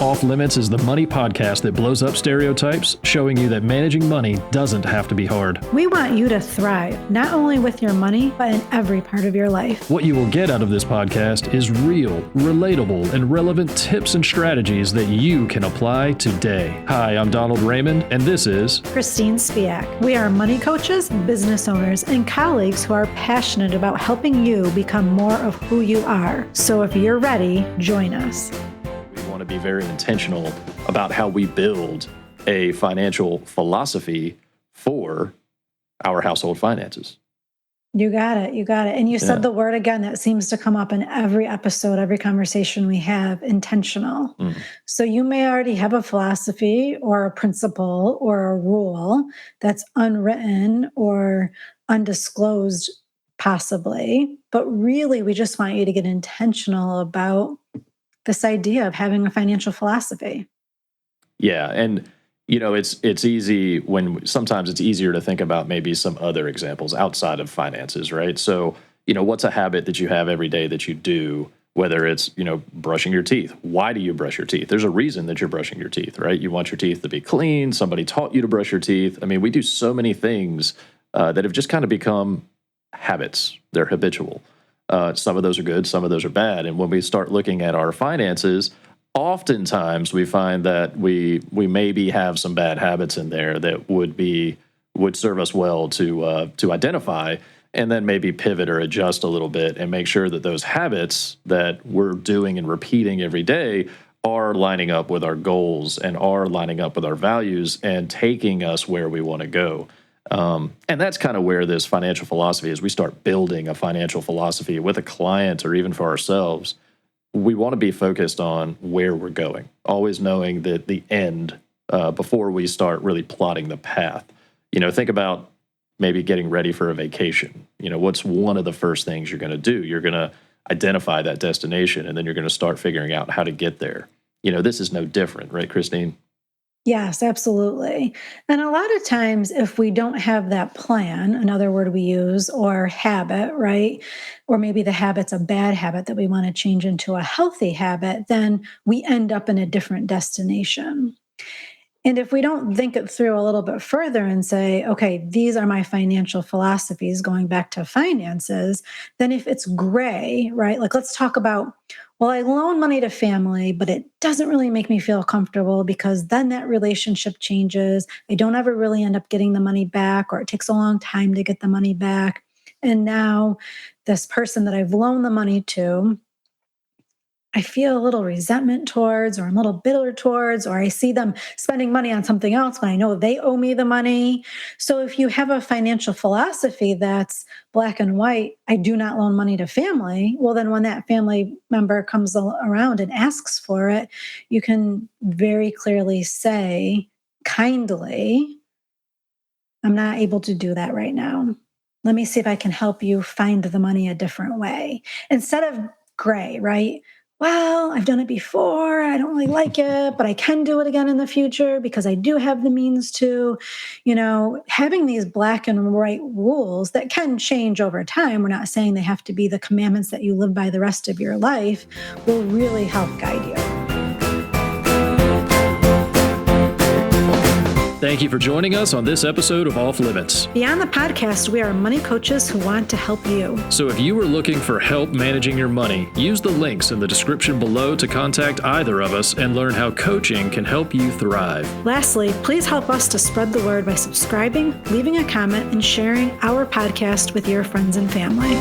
Off Limits is the money podcast that blows up stereotypes, showing you that managing money doesn't have to be hard. We want you to thrive, not only with your money, but in every part of your life. What you will get out of this podcast is real, relatable, and relevant tips and strategies that you can apply today. Hi, I'm Donald Raymond, and this is Christine Spiak. We are money coaches, business owners, and colleagues who are passionate about helping you become more of who you are. So if you're ready, join us. We want to be very intentional about how we build a financial philosophy for our household finances. You got it. You got it. And you said the word again that seems to come up in every episode, every conversation we have, intentional. So you may already have a philosophy or a principle or a rule that's unwritten or undisclosed, possibly. But really, we just want you to get intentional about this idea of having a financial philosophy. Yeah. And, you know, it's easy when sometimes it's easier to think about maybe some other examples outside of finances, right? So, you know, what's a habit that you have every day that you do, whether it's, you know, brushing your teeth? Why do you brush your teeth? There's a reason that you're brushing your teeth, right? You want your teeth to be clean. Somebody taught you to brush your teeth. I mean, we do so many things that have just kind of become habits. They're habitual. Some of those are good, some of those are bad. And when we start looking at our finances, oftentimes we find that we maybe have some bad habits in there that would serve us well to identify, and then maybe pivot or adjust a little bit and make sure that those habits that we're doing and repeating every day are lining up with our goals and are lining up with our values and taking us where we want to go. And that's kind of where this financial philosophy is. We start building a financial philosophy with a client or even for ourselves. We want to be focused on where we're going, always knowing that the end before we start really plotting the path. You know, think about maybe getting ready for a vacation. You know, what's one of the first things you're going to do? You're going to identify that destination, and then you're going to start figuring out how to get there. You know, this is no different, right, Christine? Yes, absolutely. And a lot of times, if we don't have that plan, another word we use, or habit, right? Or maybe the habit's a bad habit that we want to change into a healthy habit, then we end up in a different destination. And if we don't think it through a little bit further and say, okay, these are my financial philosophies going back to finances, then if it's gray, right? Like let's talk about, well, I loan money to family, but it doesn't really make me feel comfortable because then that relationship changes. I don't ever really end up getting the money back, or it takes a long time to get the money back. And now this person that I've loaned the money to, I feel a little resentment towards, or I'm a little bitter towards, or I see them spending money on something else when I know they owe me the money. So if you have a financial philosophy that's black and white, I do not loan money to family, well, then when that family member comes around and asks for it, you can very clearly say, kindly, I'm not able to do that right now. Let me see if I can help you find the money a different way. Instead of gray, right? Well, I've done it before. I don't really like it, but I can do it again in the future because I do have the means to, you know, having these black and white rules that can change over time. We're not saying they have to be the commandments that you live by the rest of your life, will really help guide you. Thank you for joining us on this episode of Off Limits. Beyond the podcast, we are money coaches who want to help you. So if you are looking for help managing your money, use the links in the description below to contact either of us and learn how coaching can help you thrive. Lastly, please help us to spread the word by subscribing, leaving a comment, and sharing our podcast with your friends and family.